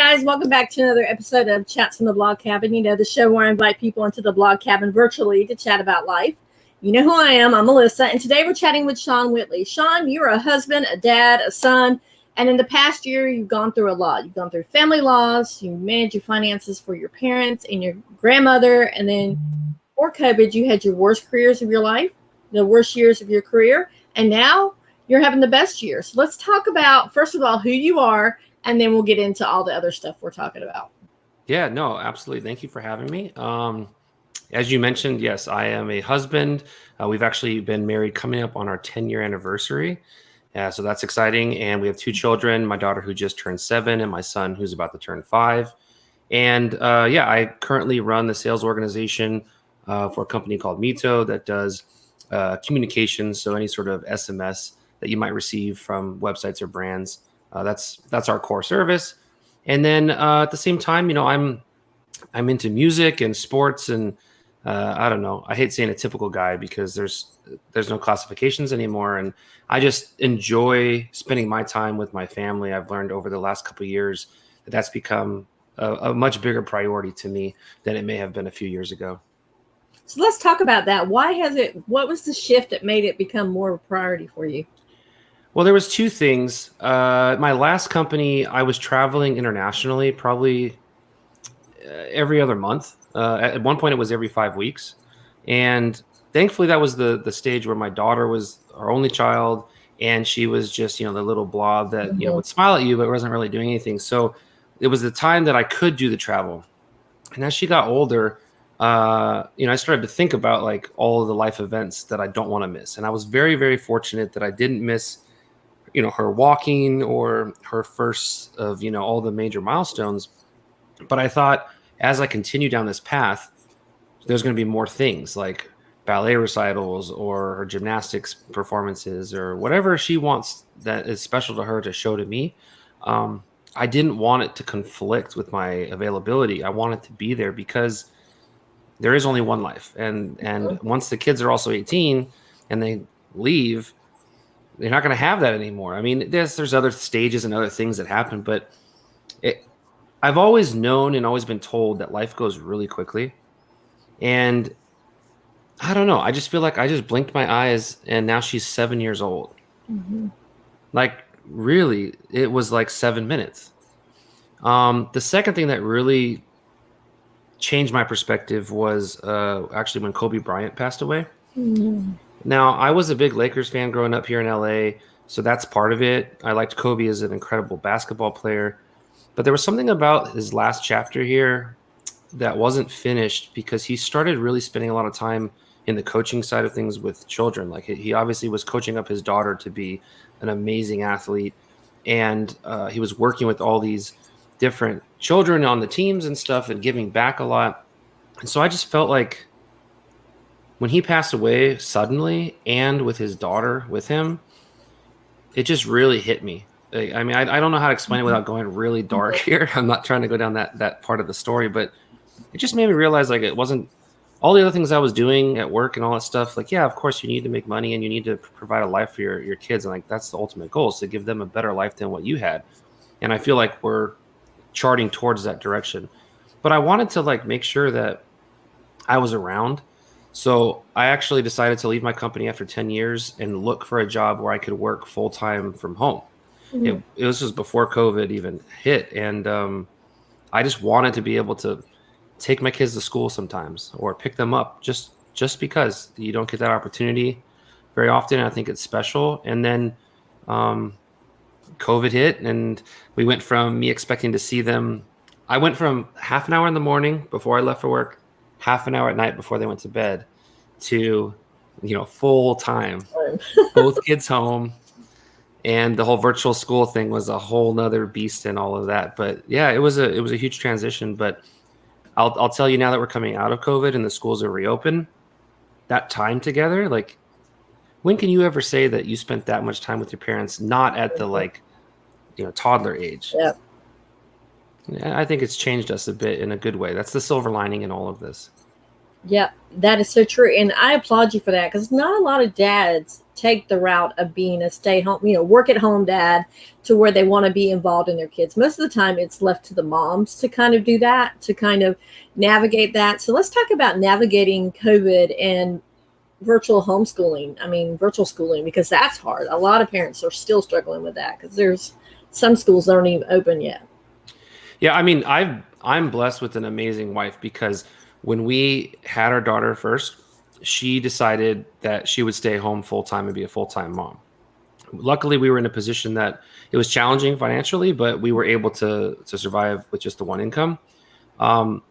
guys, welcome back to another episode of Chats from the Blog Cabin. You know, the show where I invite people into the blog cabin virtually to chat about life. You know who I am. I'm Melissa, and today we're chatting with Sean Whitley. Sean, you're a husband, a dad, a son, and in the past year, you've gone through a lot. You've gone through family loss, you managed your finances for your parents and your grandmother, and then before COVID, you had your worst careers of your life, the worst years of your career, and now you're having the best years. So let's talk about, first of all, who you are, and then we'll get into all the other stuff we're talking about. Yeah, no, absolutely. Thank you for having me. As you mentioned, yes, I am a husband. We've actually been married coming up on our 10-year anniversary. So that's exciting. And we have two children, my daughter who just turned 7 and my son who's about to turn 5. And I currently run the sales organization for a company called Mito that does communications. So any sort of SMS that you might receive from websites or brands. That's our core service. And then at the same time, you know, I'm into music and sports and I don't know. I hate saying a typical guy because there's no classifications anymore. And I just enjoy spending my time with my family. I've learned over the last couple of years that that's become a much bigger priority to me than it may have been a few years ago. So let's talk about that. What was the shift that made it become more of a priority for you? Well, there was two things. My last company, I was traveling internationally probably every other month. At one point, it was every 5 weeks. And thankfully, that was the stage where my daughter was our only child. And she was just, you know, the little blob that, you know, would smile at you, but wasn't really doing anything. So it was the time that I could do the travel. And as she got older, I started to think about like all of the life events that I don't want to miss. And I was very, very fortunate that I didn't miss her walking or her first of, all the major milestones. But I thought as I continue down this path, there's going to be more things like ballet recitals or her gymnastics performances or whatever she wants that is special to her to show to me. I didn't want it to conflict with my availability. I wanted to be there because there is only one life. And once the kids are also 18 and they leave, they're not going to have that anymore. I mean, there's other stages and other things that happen, but I've always known and always been told that life goes really quickly. And I don't know. I just feel like I just blinked my eyes and now she's 7 years old. Mm-hmm. Like really, it was like 7 minutes. The second thing that really changed my perspective was actually when Kobe Bryant passed away. Mm-hmm. Now, I was a big Lakers fan growing up here in LA, so that's part of it. I liked Kobe as an incredible basketball player, but there was something about his last chapter here that wasn't finished because he started really spending a lot of time in the coaching side of things with children. Like he obviously was coaching up his daughter to be an amazing athlete, and he was working with all these different children on the teams and stuff and giving back a lot. And so I just felt like when he passed away suddenly and with his daughter with him, it just really hit me. I mean, I don't know how to explain it without going really dark here. I'm not trying to go down that part of the story, but it just made me realize like it wasn't all the other things I was doing at work and all that stuff. Like, yeah, of course you need to make money and you need to provide a life for your kids. And like, that's the ultimate goal, is to give them a better life than what you had. And I feel like we're charting towards that direction, but I wanted to like make sure that I was around. So I actually decided to leave my company after 10 years and look for a job where I could work full-time from home. Mm-hmm. It was just before COVID even hit. And I just wanted to be able to take my kids to school sometimes or pick them up just because you don't get that opportunity very often. I think it's special. And then COVID hit and we went from me expecting to see them. I went from half an hour in the morning before I left for work, half an hour at night before they went to bed, to, full time, both kids home. And the whole virtual school thing was a whole nother beast and all of that. But yeah, it was a huge transition. But I'll tell you, now that we're coming out of COVID and the schools are reopened, that time together, like, when can you ever say that you spent that much time with your parents, not at the toddler age? Yeah. I think it's changed us a bit in a good way. That's the silver lining in all of this. Yep, that is so true. And I applaud you for that because not a lot of dads take the route of being a stay home, work at home dad to where they want to be involved in their kids. Most of the time, it's left to the moms to kind of do that, to kind of navigate that. So let's talk about navigating COVID and virtual homeschooling. I mean, virtual schooling, because that's hard. A lot of parents are still struggling with that because there's some schools that aren't even open yet. Yeah, I mean, I'm blessed with an amazing wife because when we had our daughter first, she decided that she would stay home full time and be a full time mom. Luckily, we were in a position that it was challenging financially, but we were able to survive with just the one income. Um,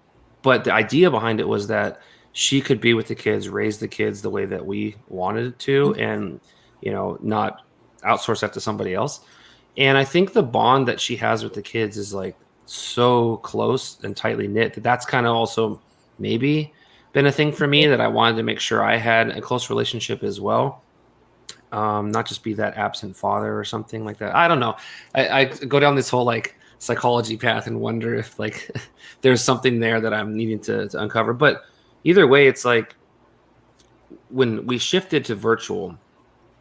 but the idea behind it was that she could be with the kids, raise the kids the way that we wanted to, and not outsource that to somebody else. And I think the bond that she has with the kids is like so close and tightly knit that that's kind of also maybe been a thing for me, that I wanted to make sure I had a close relationship as well. Not just be that absent father or something like that. I don't know. I go down this whole like psychology path and wonder if like there's something there that I'm needing to uncover. But either way, it's like when we shifted to virtual,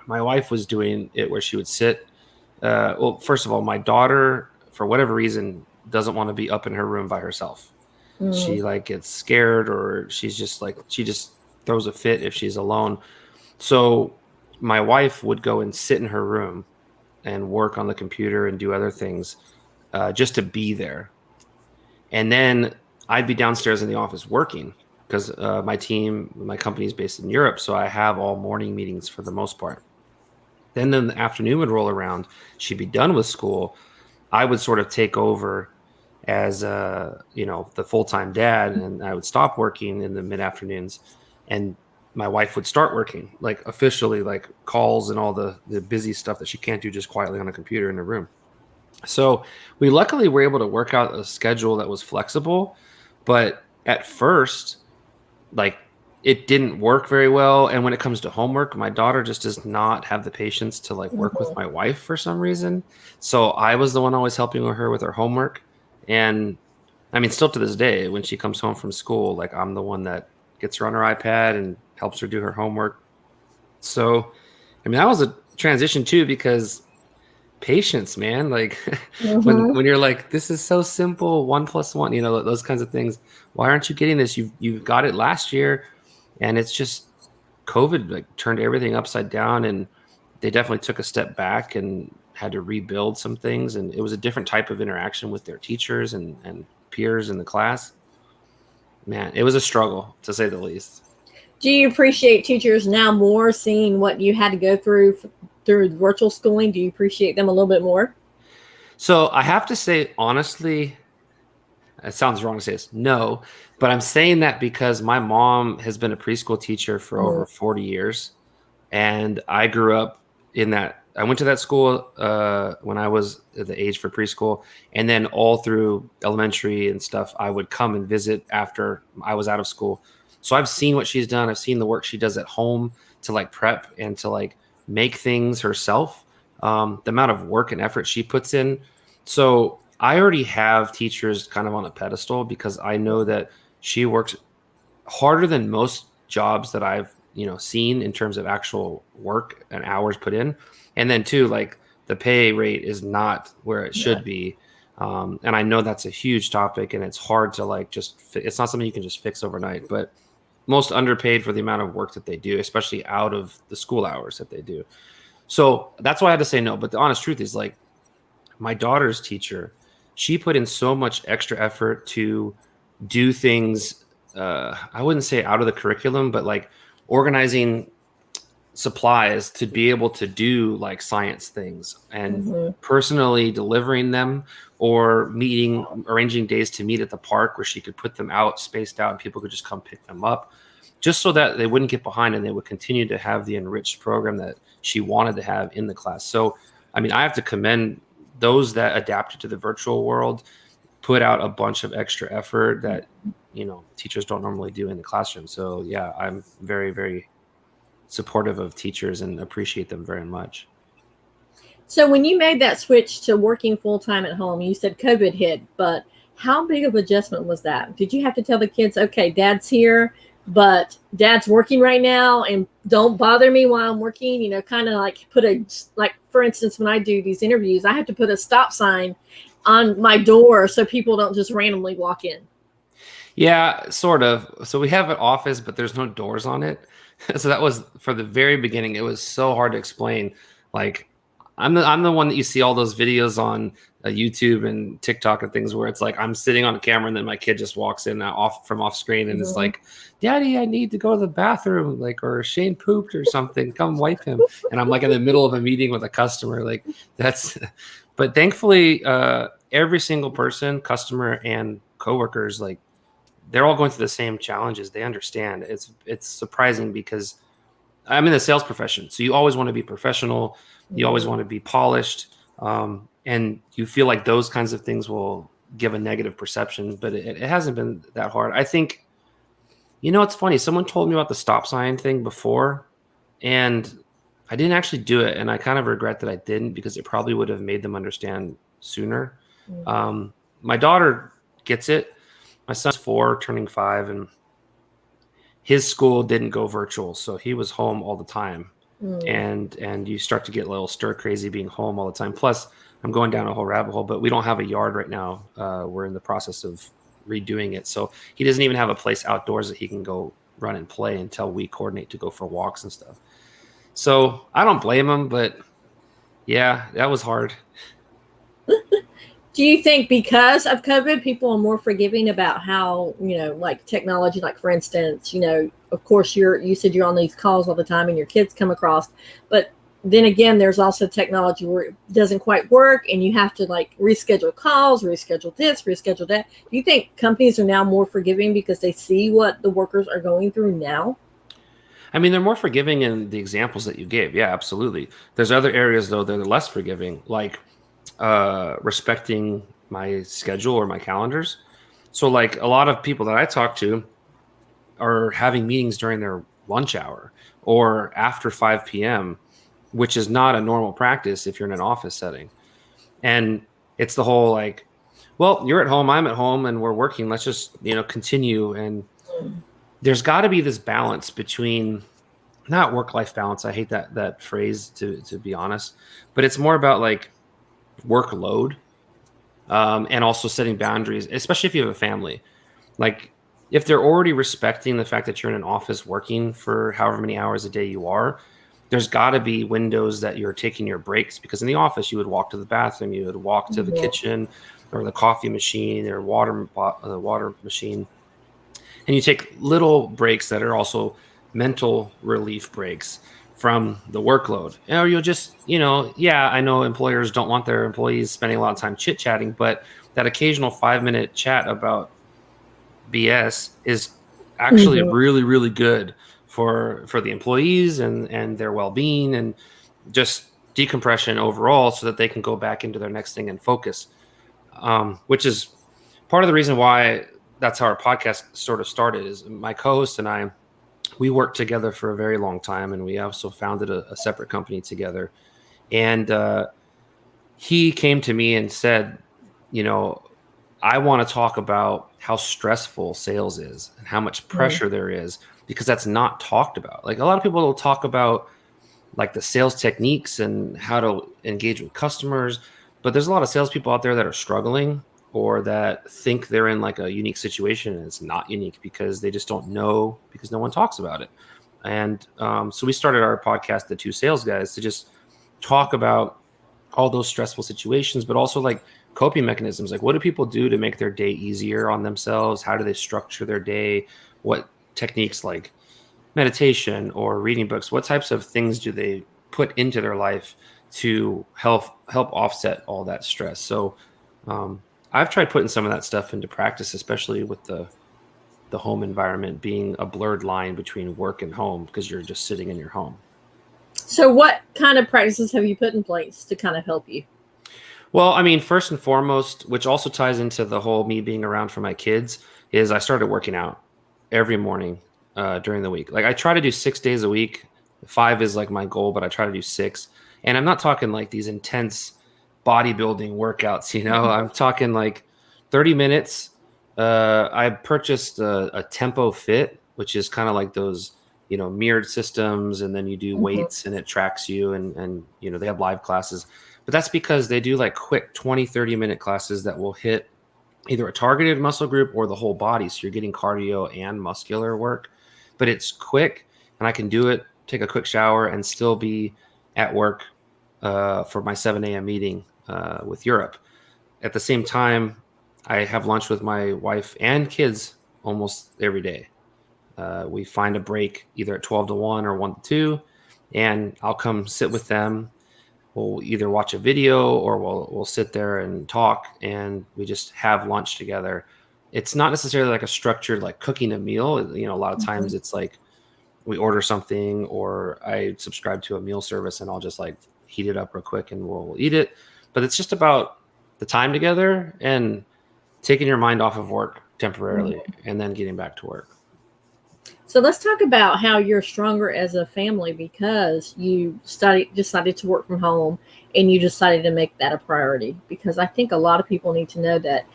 my wife was doing it where she would sit. Well, first of all, my daughter, for whatever reason, doesn't want to be up in her room by herself. Mm. She like gets scared, or she's just like, she just throws a fit if she's alone. So my wife would go and sit in her room and work on the computer and do other things, just to be there. And then I'd be downstairs in the office working because my company is based in Europe. So I have all morning meetings for the most part. Then the afternoon would roll around. She'd be done with school. I would sort of take over as the full-time dad, and I would stop working in the mid-afternoons, and my wife would start working, like officially, like calls and all the busy stuff that she can't do just quietly on a computer in a room. So we luckily were able to work out a schedule that was flexible, but at first, like, it didn't work very well. And when it comes to homework, my daughter just does not have the patience to like work with Mhm. my wife for some reason. So I was the one always helping her with her homework. And I mean, still to this day, when she comes home from school, like I'm the one that gets her on her iPad and helps her do her homework. So, I mean, that was a transition too, because patience, man. Like Mhm. when you're like, this is so simple, 1 + 1, those kinds of things. Why aren't you getting this? You've got it last year, and it's just COVID like turned everything upside down, and they definitely took a step back and had to rebuild some things. And it was a different type of interaction with their teachers and peers in the class. Man, it was a struggle to say the least. Do you appreciate teachers now more, seeing what you had to go through virtual schooling? Do you appreciate them a little bit more? So I have to say, honestly, it sounds wrong to say this, no, but I'm saying that because my mom has been a preschool teacher for Mm. over 40 years. And I grew up in that. I went to that school when I was at the age for preschool. And then all through elementary and stuff, I would come and visit after I was out of school. So I've seen what she's done. I've seen the work she does at home to like prep and to like make things herself, the amount of work and effort she puts in. So I already have teachers kind of on a pedestal because I know that she works harder than most jobs that I've seen in terms of actual work and hours put in. And then too, like the pay rate is not where it Yeah. should be. And I know that's a huge topic, and it's hard to like it's not something you can just fix overnight. But most underpaid for the amount of work that they do, especially out of the school hours that they do. So that's why I had to say no. But the honest truth is, like, my daughter's teacher, she put in so much extra effort to do things. I wouldn't say out of the curriculum, but like organizing supplies to be able to do like science things and Mhm. personally delivering them, or arranging days to meet at the park where she could put them out spaced out and people could just come pick them up, just so that they wouldn't get behind and they would continue to have the enriched program that she wanted to have in the class. So I mean, I have to commend those that adapted to the virtual world, put out a bunch of extra effort that teachers don't normally do in the classroom. So yeah, I'm very, very supportive of teachers and appreciate them very much. So when you made that switch to working full time at home, you said COVID hit, but how big of adjustment was that? Did you have to tell the kids, okay, dad's here, but dad's working right now and don't bother me while I'm working, kind of like for instance, when I do these interviews, I have to put a stop sign on my door so people don't just randomly walk in. Yeah, sort of. So we have an office, but there's no doors on it. So that was for the very beginning. It was so hard to explain. Like, I'm the one that you see all those videos on YouTube and TikTok and things where it's like I'm sitting on a camera and then my kid just walks in off screen and is like, "Daddy, I need to go to the bathroom," like, or Shane pooped or something. Come wipe him. And I'm like in the middle of a meeting with a customer. Like that's. But thankfully, every single person, customer and coworkers, like, they're all going through the same challenges. They understand. It's surprising because I'm in the sales profession, so you always want to be professional. You always want to be polished, and you feel like those kinds of things will give a negative perception. But it hasn't been that hard. I think, it's funny. Someone told me about the stop sign thing before, and I didn't actually do it, and I kind of regret that I didn't because it probably would have made them understand sooner. My daughter gets it. My son's 4, turning 5, and his school didn't go virtual, so he was home all the time. And you start to get a little stir crazy being home all the time. Plus, I'm going down a whole rabbit hole, but we don't have a yard right now. We're in the process of redoing it, so he doesn't even have a place outdoors that he can go run and play until we coordinate to go for walks and stuff. So I don't blame him, but yeah, that was hard. Do you think because of COVID, people are more forgiving about how, like technology, like for instance, of course you said you're on these calls all the time and your kids come across, but then again, there's also technology where it doesn't quite work and you have to like reschedule calls, reschedule this, reschedule that. Do you think companies are now more forgiving because they see what the workers are going through now? I mean, they're more forgiving in the examples that you gave. Yeah, absolutely. There's other areas though that are less forgiving, like respecting my schedule or my calendars. So like a lot of people that I talk to are having meetings during their lunch hour or after 5 p.m., which is not a normal practice if you're in an office setting. And it's the whole like, well, you're at home, I'm at home, and we're working. Let's just, continue. And there's got to be this balance between not work-life balance. I hate that phrase to be honest, but it's more about like workload, and also setting boundaries, especially if you have a family. Like if they're already respecting the fact that you're in an office working for however many hours a day you are, there's got to be windows that you're taking your breaks, because in the office you would walk to the bathroom, you would walk to the kitchen or the coffee machine or the water machine, and you take little breaks that are also mental relief breaks from the workload. Or you'll just, yeah, I know employers don't want their employees spending a lot of time chit-chatting, but that occasional 5-minute chat about BS is actually really, really good for the employees and their well-being and just decompression overall, so that they can go back into their next thing and focus, which is part of the reason why that's how our podcast sort of started. Is my co-host and I, we worked together for a very long time, and we also founded a separate company together. And he came to me and said, I want to talk about how stressful sales is and how much pressure there is, because that's not talked about. Like a lot of people will talk about like the sales techniques and how to engage with customers, but there's a lot of salespeople out there that are struggling or that think they're in like a unique situation, and it's not unique because they just don't know, because no one talks about it. And so we started our podcast, The Two Sales Guys, to just talk about all those stressful situations, but also like coping mechanisms. Like, what do people do to make their day easier on themselves? How do they structure their day? What techniques, like meditation or reading books, what types of things do they put into their life to help offset all that stress? So I've tried putting some of that stuff into practice, especially with the home environment being a blurred line between work and home, because you're just sitting in your home. So what kind of practices have you put in place to kind of help you? Well, I mean, first and foremost, which also ties into the whole me being around for my kids, is I started working out every morning during the week. Like I try to do 6 days a week. 5 is like my goal, but I try to do 6. And I'm not talking like these intense bodybuilding workouts, I'm talking like 30 minutes. I purchased a Tempo Fit which is kind of like those, mirrored systems, and then you do Mhm. weights and it tracks you, and they have live classes. But that's because they do like quick 20-30 minute classes that will hit either a targeted muscle group or the whole body. So you're getting cardio and muscular work, but it's quick, and I can do it, take a quick shower, and still be at work for my 7 a.m. meeting with Europe. At the same time, I have lunch with my wife and kids almost every day. We find a break either at 12 to 1 or 1 to 2, and I'll come sit with them. We'll either watch a video or we'll sit there and talk, and we just have lunch together. It's not necessarily like a structured like cooking a meal. A lot of times Mhm. it's like we order something, or I subscribe to a meal service and I'll just like heat it up real quick and we'll eat it. But it's just about the time together and taking your mind off of work temporarily Mhm. and then getting back to work. So let's talk about how you're stronger as a family because you decided to work from home and you decided to make that a priority. Because I think a lot of people need to know that,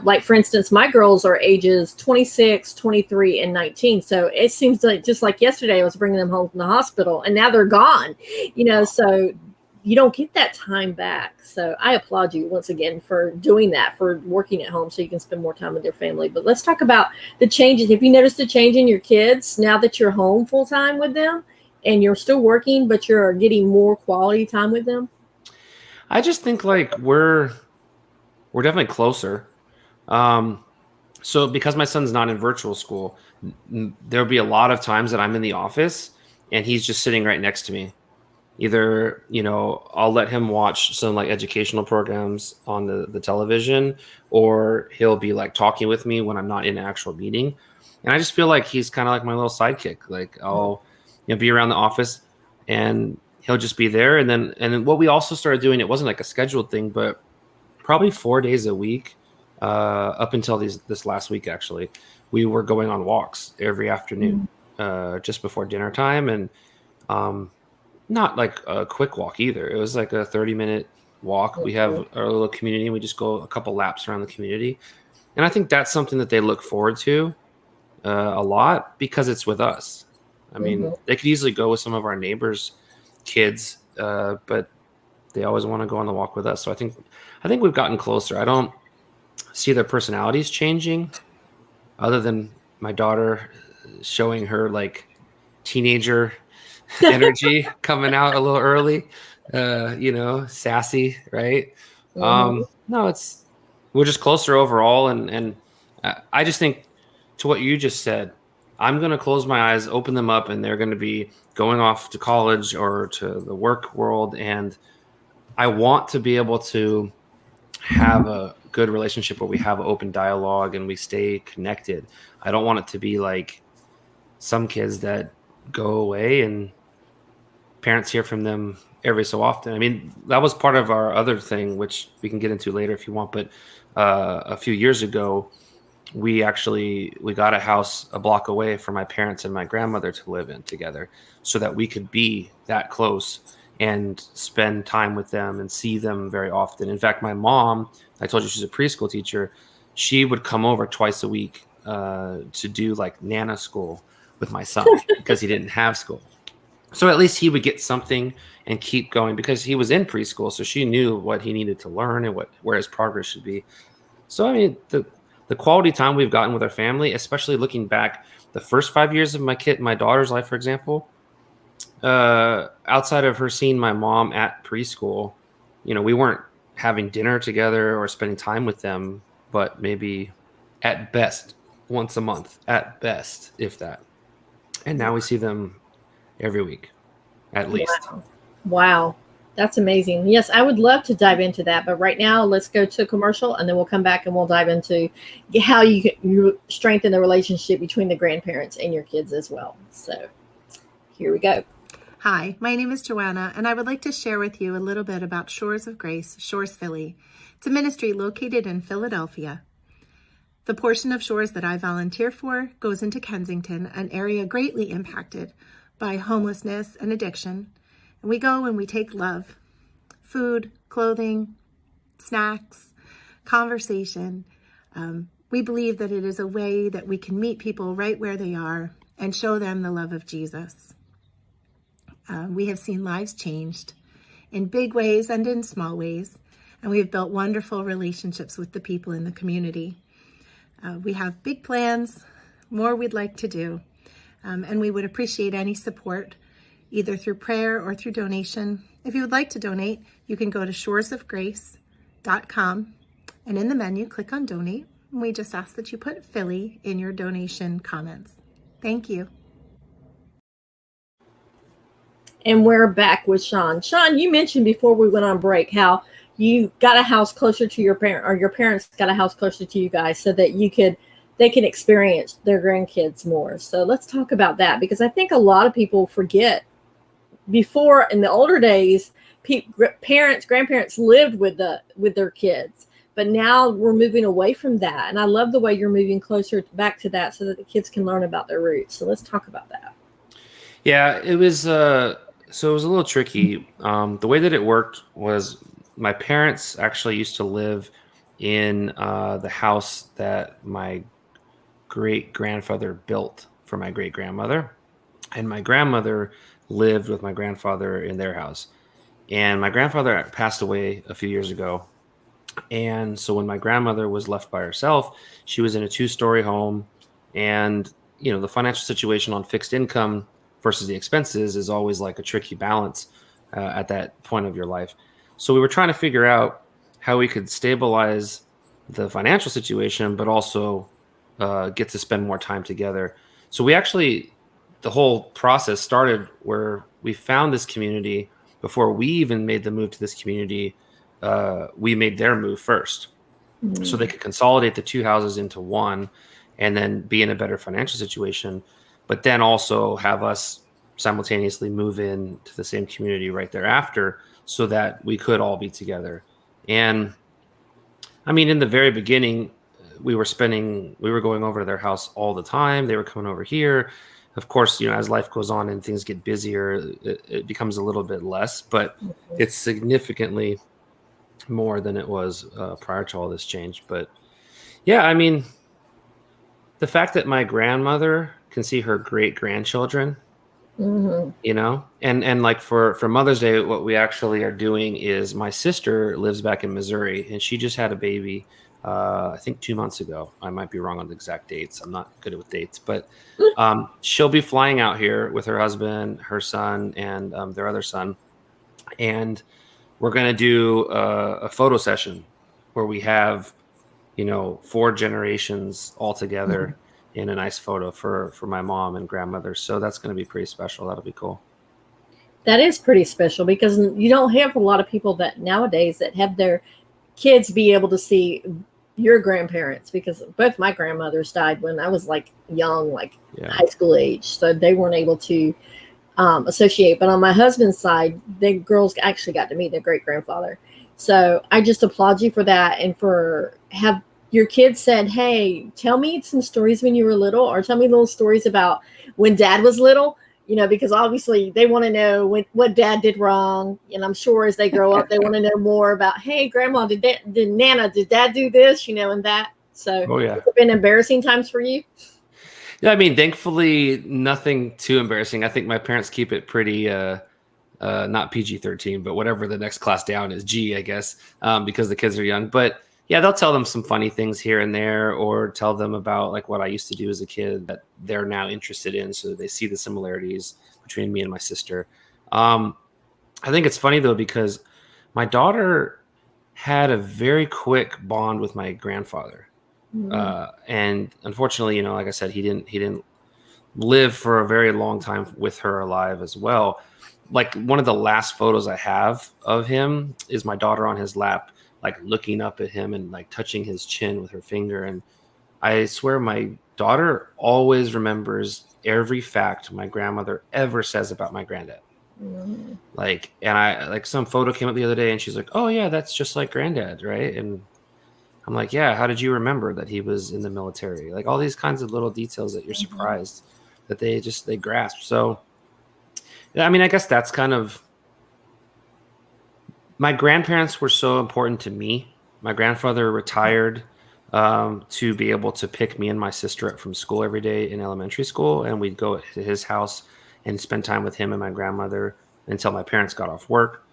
like for instance, my girls are ages 26, 23, and 19. So it seems like just like yesterday, I was bringing them home from the hospital and now they're gone, so you don't get that time back. So I applaud you once again for doing that, for working at home so you can spend more time with your family. But let's talk about the changes. Have you noticed a change in your kids now that you're home full time with them and you're still working, but you're getting more quality time with them? I just think like we're definitely closer. Um, so because my son's not in virtual school, there'll be a lot of times that I'm in the office and he's just sitting right next to me. Either, I'll let him watch some like educational programs on the television, or he'll be like talking with me when I'm not in an actual meeting. And I just feel like he's kind of like my little sidekick. Like I'll, be around the office and he'll just be there. And then what we also started doing, it wasn't like a scheduled thing, but probably 4 days a week, up until this last week, actually, we were going on walks every afternoon, Mhm. just before dinner time. And, um, not like a quick walk either. It was like a 30-minute walk. We have Mhm. our little community and we just go a couple laps around the community. And I think that's something that they look forward to a lot because it's with us. I mean, Mhm. they could easily go with some of our neighbors' kids, but they always want to go on the walk with us. So I think we've gotten closer. I don't see their personalities changing, other than my daughter showing her like teenager energy coming out a little early, sassy, right? Mhm. No, we're just closer overall. And I just think, to what you just said, I'm going to close my eyes, open them up, and they're going to be going off to college or to the work world. And I want to be able to have a good relationship where we have open dialogue and we stay connected. I don't want it to be like some kids that go away and parents hear from them every so often. I mean, that was part of our other thing, which we can get into later if you want. But a few years ago, we got a house a block away for my parents and my grandmother to live in together, so that we could be that close and spend time with them and see them very often. In fact, my mom, I told you she's a preschool teacher, she would come over twice a week to do like Nana school with my son because he didn't have school. So at least he would get something and keep going because he was in preschool, so she knew what he needed to learn and where his progress should be. So I mean, the quality time we've gotten with our family, especially looking back, the first 5 years of my daughter's life, for example, outside of her seeing my mom at preschool, we weren't having dinner together or spending time with them, but maybe at best once a month, at best, if that. And now we see them every week, at least. Wow. Wow. That's amazing. Yes, I would love to dive into that. But right now, let's go to a commercial and then we'll come back and we'll dive into how you strengthen the relationship between the grandparents and your kids as well. So here we go. Hi, my name is Joanna, and I would like to share with you a little bit about Shores of Grace, Shores Philly. It's a ministry located in Philadelphia. The portion of Shores that I volunteer for goes into Kensington, an area greatly impacted by homelessness and addiction. And we go and we take love, food, clothing, snacks, conversation, We believe that it is a way that we can meet people right where they are and show them the love of Jesus. We have seen lives changed in big ways and in small ways, and we have built wonderful relationships with the people in the community. We have big plans, more we'd like to do, and we would appreciate any support, either through prayer or through donation. If you would like to donate, you can go to shoresofgrace.com, and in the menu, click on Donate. And we just ask that you put Philly in your donation comments. Thank you. And we're back with Sean. Sean, you mentioned before we went on break how you got a house closer to your parent, or your parents got a house closer to you guys, so that they can experience their grandkids more. So let's talk about that, because I think a lot of people forget. Before, in the older days, grandparents lived with their kids, but now we're moving away from that. And I love the way you're moving closer back to that, so that the kids can learn about their roots. So let's talk about that. Yeah, it was. So it was a little tricky. The way that it worked was my parents actually used to live in the house that my great-grandfather built for my great-grandmother. And my grandmother lived with my grandfather in their house. And my grandfather passed away a few years ago. And so when my grandmother was left by herself, she was in a 2-story home. And, the financial situation on fixed income versus the expenses is always like a tricky balance at that point of your life. So we were trying to figure out how we could stabilize the financial situation, but also get to spend more time together. So the whole process started where we found this community. Before we even made the move to this community, we made their move first. Mm-hmm. So they could consolidate the 2 houses into one and then be in a better financial situation, but then also have us simultaneously move in to the same community right thereafter, so that we could all be together. And I mean, in the very beginning, we were going over to their house all the time. They were coming over here. Of course, as life goes on and things get busier, it becomes a little bit less, but it's significantly more than it was prior to all this change. But yeah, I mean, the fact that my grandmother can see her great grandchildren, and like for Mother's Day, what we actually are doing is my sister lives back in Missouri, and she just had a baby, I think 2 months ago. I might be wrong on the exact dates. I'm not good with dates, but she'll be flying out here with her husband, her son, and their other son. And we're going to do a photo session where we have, 4 generations all together in a nice photo for my mom and grandmother. So that's going to be pretty special. That'll be cool. That is pretty special, because you don't have a lot of people that nowadays that have their kids be able to see your grandparents, because both my grandmothers died when I was like young, high school age. So they weren't able to associate. But on my husband's side, the girls actually got to meet their great grandfather. So I just applaud you for that, and for have your kids said, hey, tell me some stories when you were little, or tell me little stories about when Dad was little, because obviously they want to know what Dad did wrong. And I'm sure as they grow up, they want to know more about, hey, Grandma, did Nana, did Dad do this, and that. So Has it been embarrassing times for you? Yeah, I mean, thankfully, nothing too embarrassing. I think my parents keep it pretty, not PG-13, but whatever the next class down is, G, I guess, because the kids are young. But yeah, they'll tell them some funny things here and there, or tell them about like what I used to do as a kid that they're now interested in. So they see the similarities between me and my sister. I think it's funny though, because my daughter had a very quick bond with my grandfather. And unfortunately, like I said, he didn't live for a very long time with her alive as well. Like one of the last photos I have of him is my daughter on his lap, like looking up at him and like touching his chin with her finger. And I swear my daughter always remembers every fact my grandmother ever says about my granddad. Like, and I like some photo came up the other day and she's like, oh yeah, that's just like granddad. Right. And I'm like, yeah, how did you remember that he was in the military? Like all these kinds of little details that you're surprised that they grasp. So, I mean, I guess that's kind of, my grandparents were so important to me. My grandfather retired to be able to pick me and my sister up from school every day in elementary school. And we'd go to his house and spend time with him and my grandmother until my parents got off work.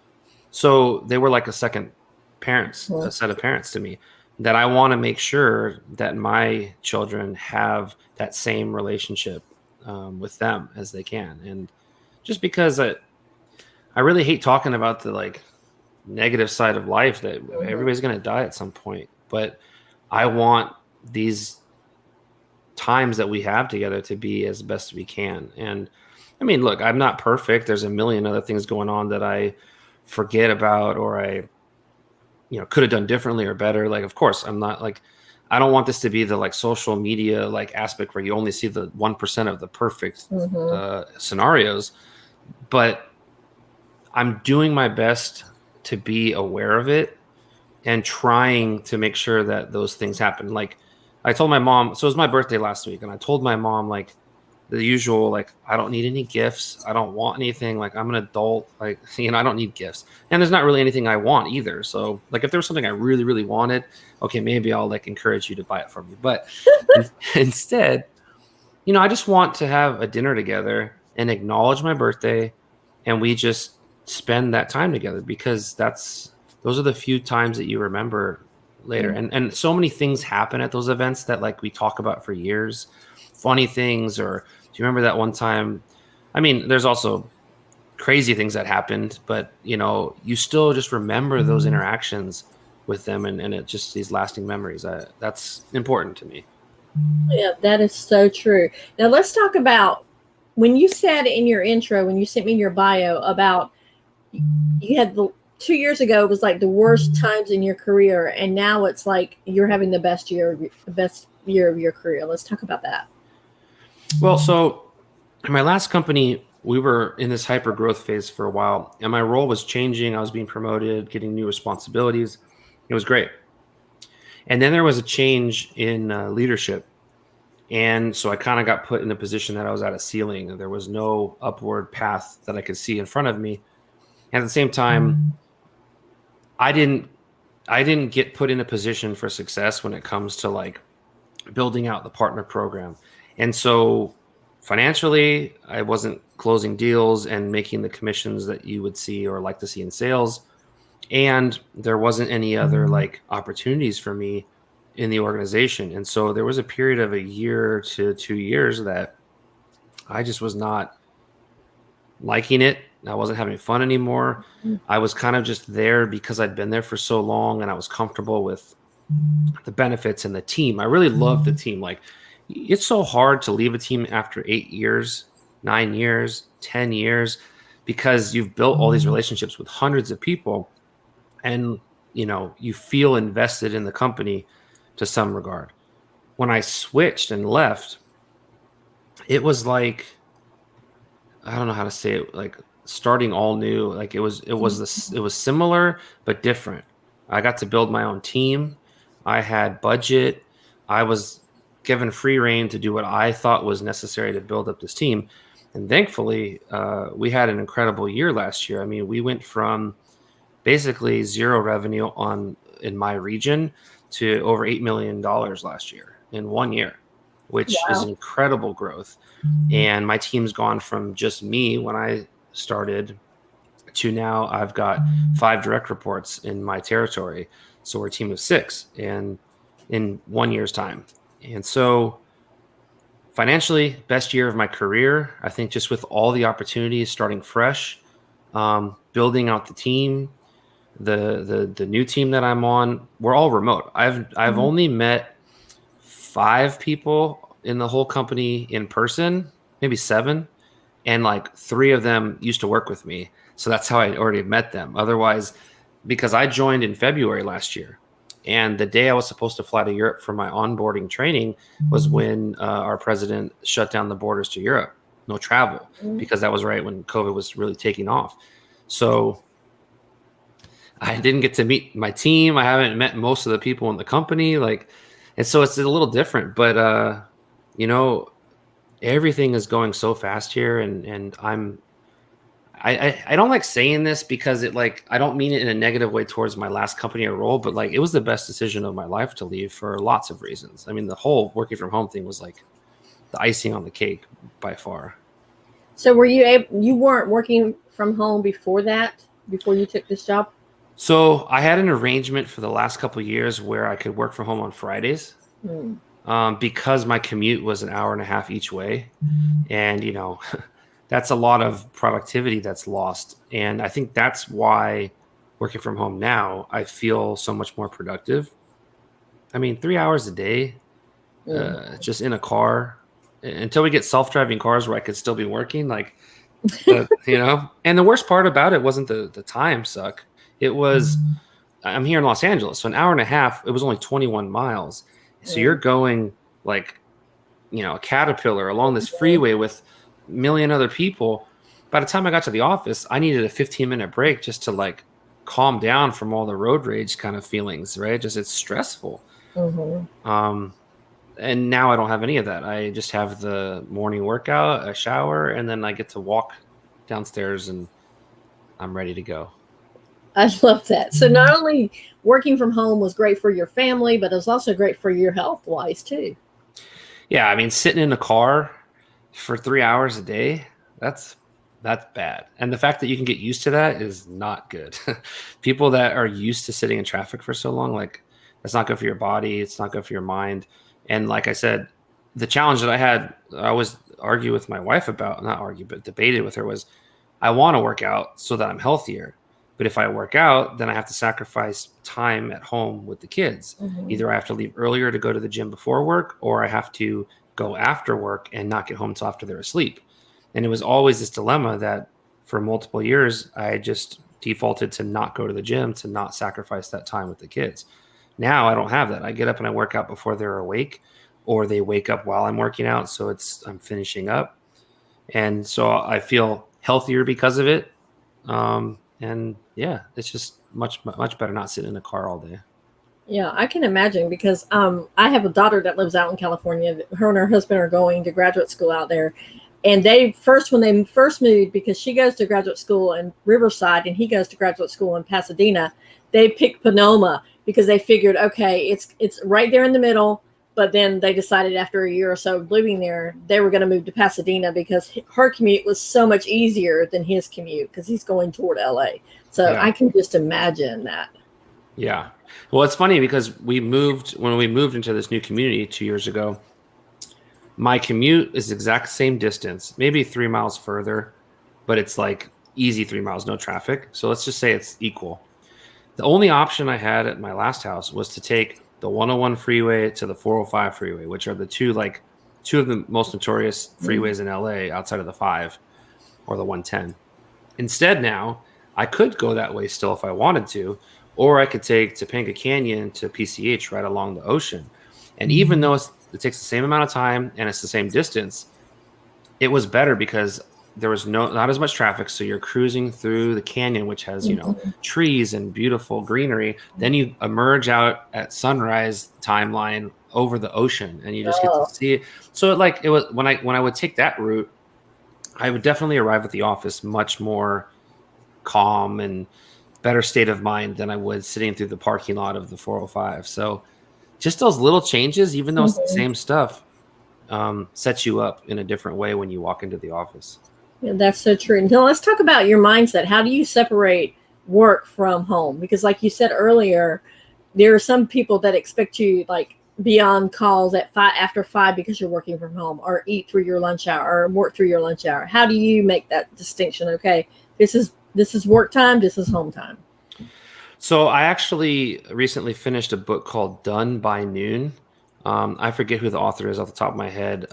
So they were like a second parents, a set of parents to me, that I want to make sure that my children have that same relationship with them as they can. And just because I really hate talking about the like negative side of life, that everybody's going to die at some point, but I want these times that we have together to be as best we can. And I mean, look, I'm not perfect. There's a million other things going on that I forget about, or I, could have done differently or better. Like, of course, I'm not like, I don't want this to be the like social media like aspect where you only see the 1% of the perfect scenarios, but I'm doing my best to be aware of it and trying to make sure that those things happen. Like I told my mom, so it was my birthday last week, and I told my mom like the usual, like, I don't need any gifts. I don't want anything. Like, I'm an adult. Like, I don't need gifts. And there's not really anything I want either. So like, if there was something I really, really wanted, okay, maybe I'll like encourage you to buy it for me. But instead, I just want to have a dinner together and acknowledge my birthday. And we just spend that time together, because those are the few times that you remember later. And so many things happen at those events that like we talk about for years, funny things. Or do you remember that one time? I mean, there's also crazy things that happened, but you still just remember those interactions with them, and it just these lasting memories. That's important to me. Yeah, that is so true. Now let's talk about when you said in your intro, when you sent me your bio about you had 2 years ago, it was like the worst times in your career, and now it's like you're having the best year of your career. Let's talk about that. Well, so in my last company, we were in this hyper growth phase for a while, and my role was changing. I was being promoted, getting new responsibilities. It was great. And then there was a change in leadership. And so I kind of got put in a position that I was at a ceiling. There was no upward path that I could see in front of me. And at the same time, I didn't get put in a position for success when it comes to like building out the partner program. And so financially, I wasn't closing deals and making the commissions that you would see or like to see in sales. And there wasn't any other like opportunities for me in the organization. And so there was a period of a year to 2 years that I just was not liking it. I wasn't having fun anymore. I was kind of just there because I'd been there for so long, and I was comfortable with the benefits and the team. I really loved the team. Like, it's so hard to leave a team after 8 years, 9 years, 10 years, because you've built all these relationships with hundreds of people, and you feel invested in the company to some regard. When I switched and left, it was like, I don't know how to say it, like starting all new. Like it was similar but different. I got to build my own team. I had budget. I was given free reign to do what I thought was necessary to build up this team. And thankfully, we had an incredible year last year. I mean, we went from basically zero revenue in my region to over $8 million last year in 1 year, which is incredible growth. And my team's gone from just me when I started to now I've got 5 direct reports in my territory. So we're a team of 6 and in 1 year's time. And so financially, best year of my career. I think just with all the opportunities, starting fresh, building out the team, the new team that I'm on, we're all remote. I've only met 5 people in the whole company in person, maybe 7, and like 3 of them used to work with me. So that's how I already met them. Otherwise, because I joined in February last year, and the day I was supposed to fly to Europe for my onboarding training was when our president shut down the borders to Europe, no travel, because that was right when COVID was really taking off. So I didn't get to meet my team. I haven't met most of the people in the company. And so it's a little different, but everything is going so fast here, and I don't like saying this because I don't mean it in a negative way towards my last company or role, but like it was the best decision of my life to leave for lots of reasons. I mean, the whole working from home thing was like the icing on the cake by far. So were you weren't working from home before you took this job? So I had an arrangement for the last couple of years where I could work from home on Fridays, because my commute was an hour and a half each way. And, that's a lot of productivity that's lost. And I think that's why working from home now, I feel so much more productive. I mean, 3 hours a day, just in a car until we get self-driving cars where I could still be working. And the worst part about it wasn't the time suck. It was, I'm here in Los Angeles, so an hour and a half, it was only 21 miles. So you're going like, a caterpillar along this freeway with a million other people. By the time I got to the office, I needed a 15-minute break just to like calm down from all the road rage kind of feelings, right? Just it's stressful. And now I don't have any of that. I just have the morning workout, a shower, and then I get to walk downstairs and I'm ready to go. I love that. So not only working from home was great for your family, but it was also great for your health wise too. Yeah, I mean, sitting in a car for 3 hours a day, that's bad. And the fact that you can get used to that is not good. People that are used to sitting in traffic for so long, like that's not good for your body. It's not good for your mind. And like I said, the challenge that I always argue with my wife about, not argue, but debated with her was, I want to work out so that I'm healthier. But if I work out, then I have to sacrifice time at home with the kids. Either I have to leave earlier to go to the gym before work, or I have to go after work and not get home until after they're asleep. And it was always this dilemma that for multiple years, I just defaulted to not go to the gym, to not sacrifice that time with the kids. Now I don't have that. I get up and I work out before they're awake, or they wake up while I'm working out. So I'm finishing up. And so I feel healthier because of it. And yeah, it's just much better not sitting in a car all day. Yeah, I can imagine because I have a daughter that lives out in California. Her and her husband are going to graduate school out there. And when they first moved, because she goes to graduate school in Riverside and he goes to graduate school in Pasadena, they picked Sonoma because they figured, okay, it's right there in the middle. But then they decided after a year or so of living there, they were going to move to Pasadena because her commute was so much easier than his commute because he's going toward LA. So yeah. I can just imagine that. Yeah. Well, it's funny because when we moved into this new community 2 years ago, my commute is the exact same distance, maybe 3 miles further, but it's like easy 3 miles, no traffic. So let's just say it's equal. The only option I had at my last house was to take the 101 freeway to the 405 freeway, which are the two of the most notorious freeways in LA outside of the 5 or the 110. Instead, now I could go that way still if I wanted to, or I could take Topanga Canyon to PCH right along the ocean. And even though it takes the same amount of time and it's the same distance, it was better because there was not as much traffic. So you're cruising through the canyon, which has, trees and beautiful greenery. Then you emerge out at sunrise timeline over the ocean and you just get to see it. So it was when I would take that route, I would definitely arrive at the office much more calm and better state of mind than I would sitting through the parking lot of the 405. So just those little changes, even though it's the same stuff, sets you up in a different way when you walk into the office. Yeah, that's so true. Now let's talk about your mindset. How do you separate work from home? Because like you said earlier, there are some people that expect you like be on calls at 5 after 5 because you're working from home, or eat through your lunch hour, or work through your lunch hour. How do you make that distinction? Okay, this is work time, this is home time. So I actually recently finished a book called Done by Noon. I forget who the author is off the top of my head,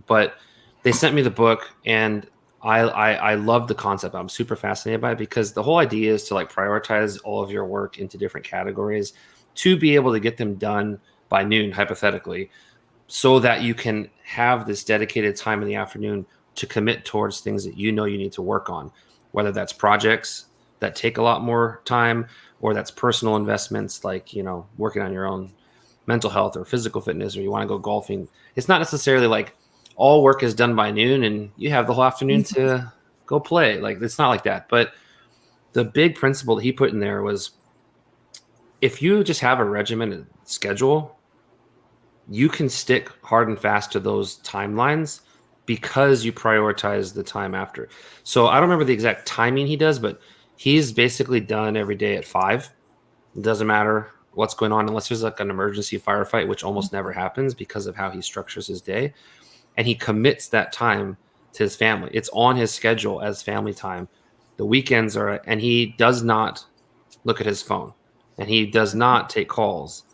but they sent me the book and I love the concept. I'm super fascinated by it because the whole idea is to like prioritize all of your work into different categories to be able to get them done by noon, hypothetically, so that you can have this dedicated time in the afternoon to commit towards things that you need to work on, whether that's projects that take a lot more time or that's personal investments like, working on your own mental health or physical fitness, or you want to go golfing. It's not necessarily like all work is done by noon and you have the whole afternoon to go play. Like, it's not like that. But the big principle that he put in there was, if you just have a regimented schedule, you can stick hard and fast to those timelines because you prioritize the time after. So I don't remember the exact timing he does, but he's basically done every day at 5. It doesn't matter what's going on unless there's like an emergency firefight, which almost never happens because of how he structures his day. And he commits that time to his family. It's on his schedule as family time. The weekends are, and he does not look at his phone, and he does not take calls.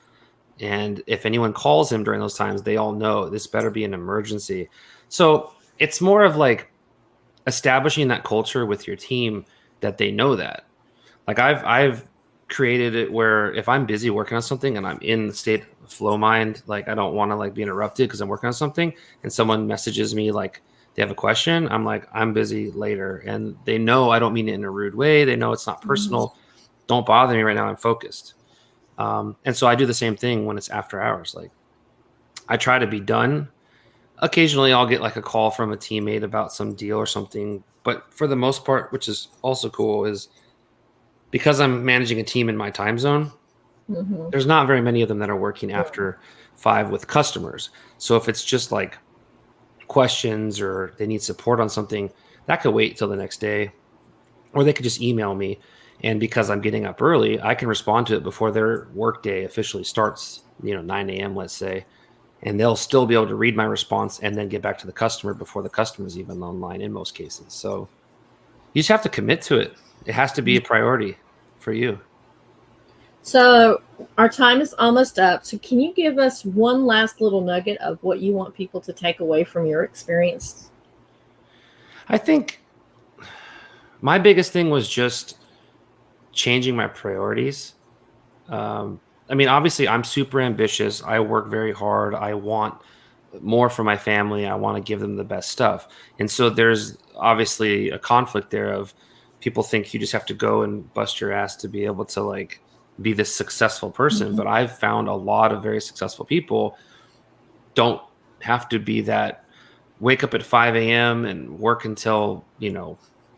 And if anyone calls him during those times, they all know this better be an emergency. So it's more of like establishing that culture with your team that they know that. Like, I've created it where if I'm busy working on something and I'm in the state of flow mind, like I don't want to like be interrupted because I'm working on something, and someone messages me like they have a question, I'm like, I'm busy later. And they know I don't mean it in a rude way. They know it's not personal. Don't bother me right now. I'm focused. And so I do the same thing when it's after hours. Like, I try to be done. Occasionally I'll get like a call from a teammate about some deal or something. But for the most part, which is also cool, is because I'm managing a team in my time zone, there's not very many of them that are working after 5 with customers. So if it's just like questions or they need support on something, that could wait till the next day, or they could just email me. And because I'm getting up early, I can respond to it before their workday officially starts, 9 a.m., let's say, and they'll still be able to read my response and then get back to the customer before the customer's even online in most cases. So you just have to commit to it. It has to be a priority for you. So our time is almost up. So can you give us one last little nugget of what you want people to take away from your experience? I think my biggest thing was just changing my priorities. Obviously I'm super ambitious. I work very hard. I want more for my family. I want to give them the best stuff. And so there's obviously a conflict there of people think you just have to go and bust your ass to be able to like be this successful person. But I've found a lot of very successful people don't have to be that wake up at 5 a.m. and work until,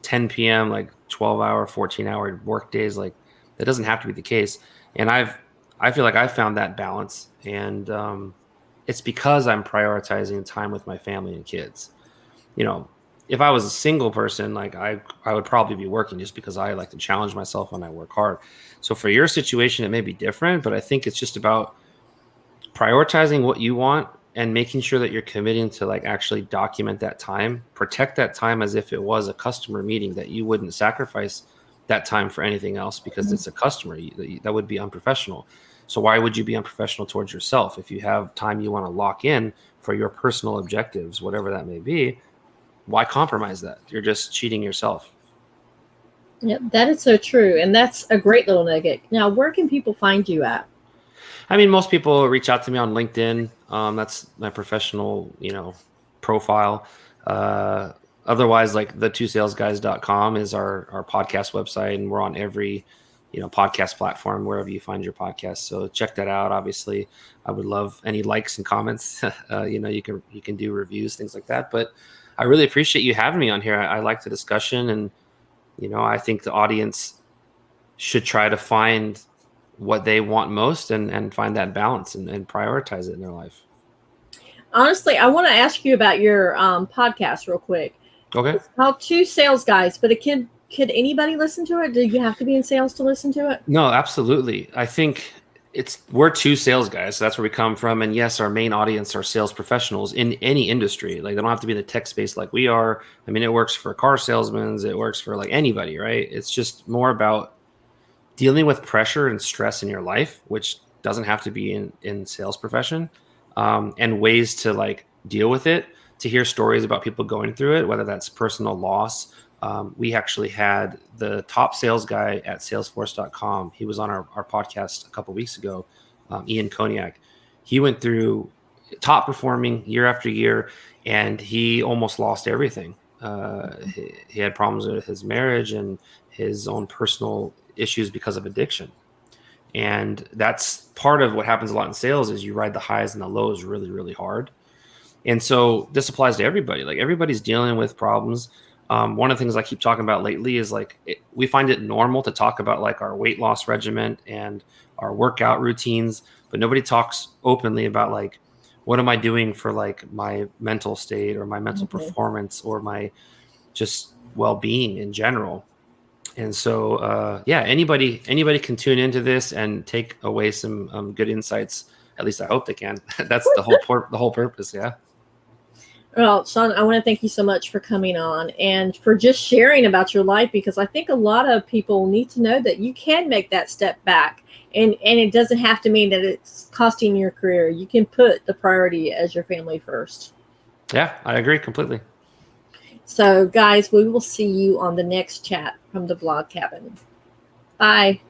10 p.m., like 12-hour, 14-hour work days. Like, that doesn't have to be the case. And I feel like I found that balance. And it's because I'm prioritizing time with my family and kids. If I was a single person, like I would probably be working just because I like to challenge myself when I work hard. So for your situation, it may be different, but I think it's just about prioritizing what you want and making sure that you're committing to like actually document that time, protect that time as if it was a customer meeting, that you wouldn't sacrifice that time for anything else because it's a customer. That would be unprofessional. So why would you be unprofessional towards yourself? If you have time you want to lock in for your personal objectives, whatever that may be, why compromise that? You're just cheating yourself. Yeah, that is so true. And that's a great little nugget. Now, where can people find you at? Most people reach out to me on LinkedIn. That's my professional, profile. Otherwise, like the2salesguys.com is our podcast website, and we're on every, podcast platform, wherever you find your podcast. So check that out. Obviously, I would love any likes and comments. You can do reviews, things like that. But I really appreciate you having me on here. I like the discussion, and, I think the audience should try to find what they want most and find that balance and prioritize it in their life. Honestly, I want to ask you about your podcast real quick. Okay. It's called Two Sales Guys, but could anybody listen to it? Do you have to be in sales to listen to it? No, absolutely. I think we're two sales guys. So that's where we come from. And yes, our main audience are sales professionals in any industry. Like, they don't have to be in the tech space like we are. It works for car salesmen. It works for like anybody, right? It's just more about dealing with pressure and stress in your life, which doesn't have to be in sales profession, and ways to like deal with it, to hear stories about people going through it, whether that's personal loss. We actually had the top sales guy at salesforce.com. He was on our podcast a couple of weeks ago, Ian Koniak. He went through top performing year after year, and he almost lost everything. He had problems with his marriage and his own personal issues because of addiction. And that's part of what happens a lot in sales, is you ride the highs and the lows really, really hard. And so this applies to everybody. Like, everybody's dealing with problems. One of the things I keep talking about lately is like we find it normal to talk about like our weight loss regimen and our workout routines, but nobody talks openly about like what am I doing for like my mental state or my mental performance or my just well-being in general. And so anybody can tune into this and take away some good insights. At least I hope they can. That's the whole purpose. Yeah. Well, Sean, I want to thank you so much for coming on and for just sharing about your life, because I think a lot of people need to know that you can make that step back, and it doesn't have to mean that it's costing your career. You can put the priority as your family first. Yeah, I agree completely. So, guys, we will see you on the next chat from the Blog Cabin. Bye.